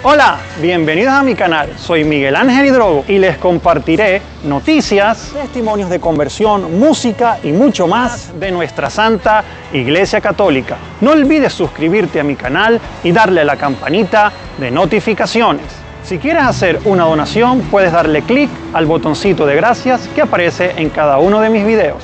Hola, bienvenidos a mi canal. Soy Miguel Ángel Hidrogo y les compartiré noticias, testimonios de conversión, música y mucho más de nuestra Santa Iglesia Católica. No olvides suscribirte a mi canal y darle a la campanita de notificaciones. Si quieres hacer una donación, puedes darle clic al botoncito de gracias que aparece en cada uno de mis videos.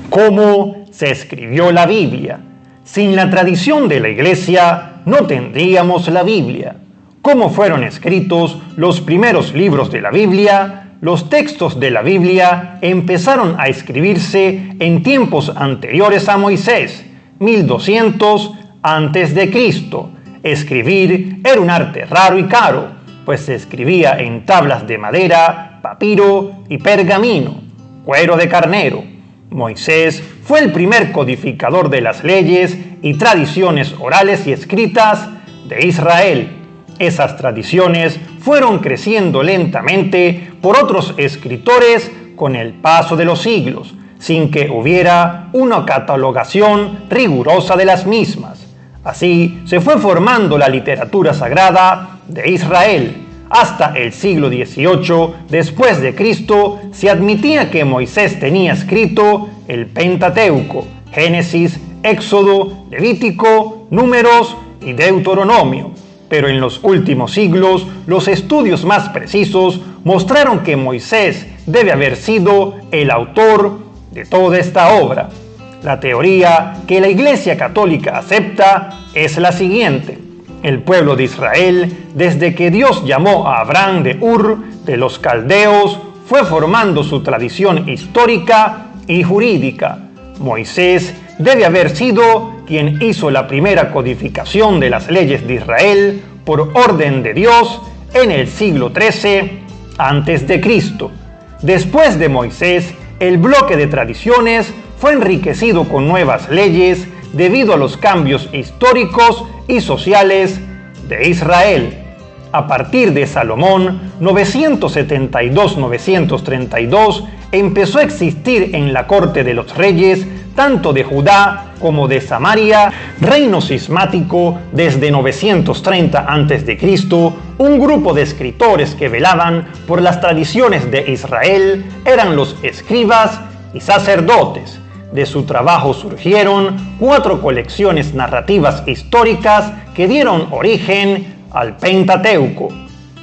¿Cómo se escribió la Biblia? Sin la tradición de la Iglesia, no tendríamos la Biblia. ¿Cómo fueron escritos los primeros libros de la Biblia? Los textos de la Biblia empezaron a escribirse en tiempos anteriores a Moisés, 1200 a.C. Escribir era un arte raro y caro, pues se escribía en tablas de madera, papiro y pergamino, cuero de carnero. Moisés fue el primer codificador de las leyes y tradiciones orales y escritas de Israel. Esas tradiciones fueron creciendo lentamente por otros escritores con el paso de los siglos, sin que hubiera una catalogación rigurosa de las mismas. Así se fue formando la literatura sagrada de Israel. Hasta el siglo XVIII después de Cristo se admitía que Moisés tenía escrito el Pentateuco, Génesis, Éxodo, Levítico, Números y Deuteronomio. Pero en los últimos siglos los estudios más precisos mostraron que Moisés debe haber sido el autor de toda esta obra. La teoría que la Iglesia Católica acepta es la siguiente. El pueblo de Israel, desde que Dios llamó a Abraham de Ur, de los caldeos, fue formando su tradición histórica y jurídica. Moisés debe haber sido quien hizo la primera codificación de las leyes de Israel por orden de Dios en el siglo XIII a.C. Después de Moisés, el bloque de tradiciones fue enriquecido con nuevas leyes debido a los cambios históricos y sociales de Israel. A partir de Salomón, 972-932, empezó a existir en la corte de los reyes, tanto de Judá como de Samaria, reino cismático desde 930 a.C., un grupo de escritores que velaban por las tradiciones de Israel eran los escribas y sacerdotes. De su trabajo surgieron 4 colecciones narrativas históricas que dieron origen al Pentateuco.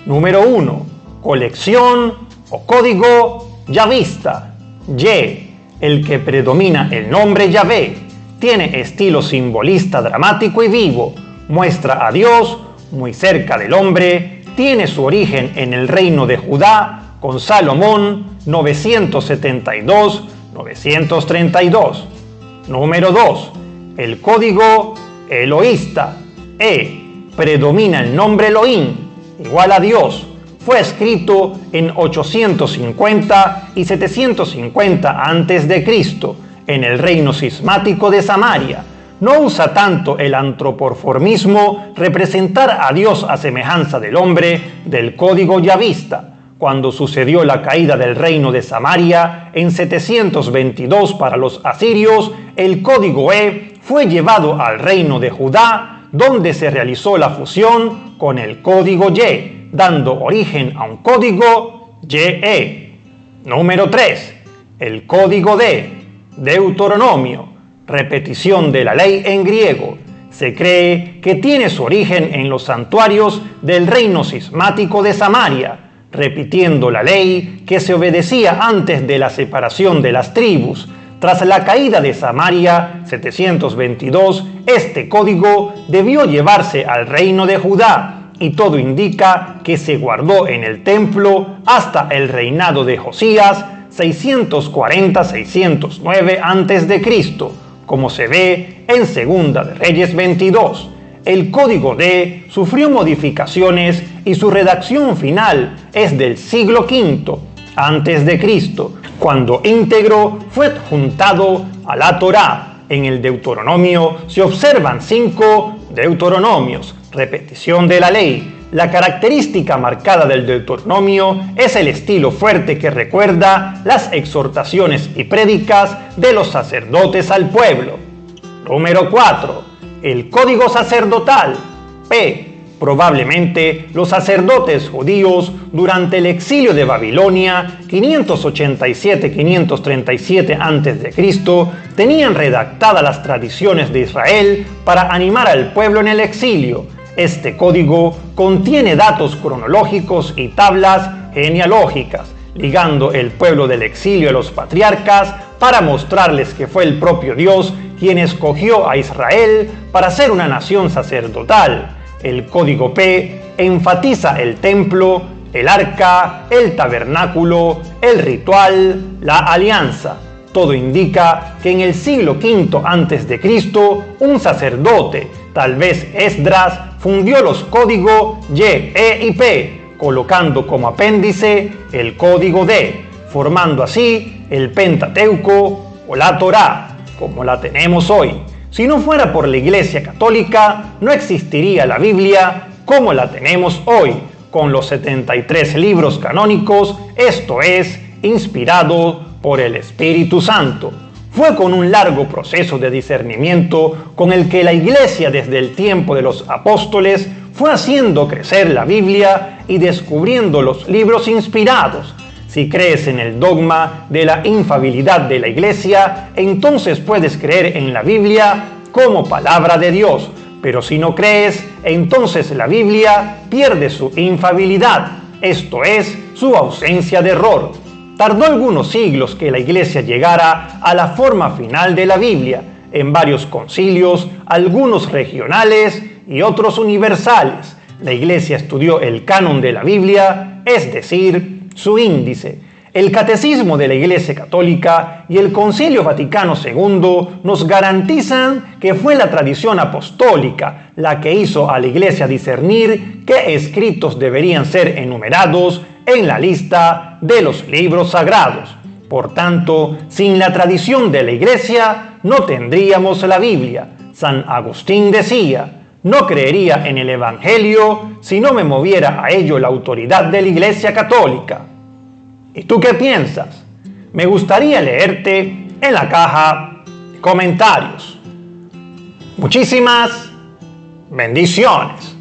Número 1. Colección o código yavista. El que predomina el nombre Yahvé. Tiene estilo simbolista dramático y vivo. Muestra a Dios muy cerca del hombre. Tiene su origen en el reino de Judá con Salomón 972-932. Número 2. El código eloísta. Predomina el nombre Elohim, igual a Dios. Fue escrito en 850 y 750 a.C. en el reino cismático de Samaria. No usa tanto el antropomorfismo, representar a Dios a semejanza del hombre, del código yavista. Cuando sucedió la caída del reino de Samaria en 722 para los asirios, el código fue llevado al reino de Judá, donde se realizó la fusión con el código dando origen a un código Número 3. El código de Deuteronomio, repetición de la ley en griego. Se cree que tiene su origen en los santuarios del reino cismático de Samaria, repitiendo la ley que se obedecía antes de la separación de las tribus. Tras la caída de Samaria, 722, este código debió llevarse al reino de Judá, y todo indica que se guardó en el templo hasta el reinado de Josías, 640-609 a.C., como se ve en Segunda de Reyes 22. El código sufrió modificaciones y su redacción final es del siglo V a.C., cuando íntegro fue adjuntado a la Torá. En el Deuteronomio se observan 5 Deuteronomios, repetición de la ley. La característica marcada del Deuteronomio es el estilo fuerte que recuerda las exhortaciones y prédicas de los sacerdotes al pueblo. Número 4. el código sacerdotal. P. Probablemente los sacerdotes judíos durante el exilio de Babilonia 587-537 a.C. tenían redactadas las tradiciones de Israel para animar al pueblo en el exilio. Este código contiene datos cronológicos y tablas genealógicas, ligando el pueblo del exilio a los patriarcas para mostrarles que fue el propio Dios quien escogió a Israel para ser una nación sacerdotal. El código P enfatiza el templo, el arca, el tabernáculo, el ritual, la alianza. Todo indica que en el siglo V a.C., un sacerdote, tal vez Esdras, fundió los códigos Y, E y P, colocando como apéndice el código D, formando así el Pentateuco o la Torá, como la tenemos hoy. Si no fuera por la Iglesia Católica, no existiría la Biblia como la tenemos hoy, con los 73 libros canónicos, esto es, inspirado por el Espíritu Santo. Fue con un largo proceso de discernimiento con el que la Iglesia desde el tiempo de los apóstoles fue haciendo crecer la Biblia y descubriendo los libros inspirados. Si crees en el dogma de la infalibilidad de la Iglesia, entonces puedes creer en la Biblia como palabra de Dios. Pero si no crees, entonces la Biblia pierde su infalibilidad, esto es, su ausencia de error. Tardó algunos siglos que la Iglesia llegara a la forma final de la Biblia, en varios concilios, algunos regionales y otros universales. La Iglesia estudió el canon de la Biblia, es decir, su índice. El Catecismo de la Iglesia Católica y el Concilio Vaticano II nos garantizan que fue la tradición apostólica la que hizo a la Iglesia discernir qué escritos deberían ser enumerados en la lista de los libros sagrados. Por tanto, sin la tradición de la Iglesia no tendríamos la Biblia. San Agustín decía: no creería en el Evangelio si no me moviera a ello la autoridad de la Iglesia Católica. ¿Y tú qué piensas? Me gustaría leerte en la caja de comentarios. Muchísimas bendiciones.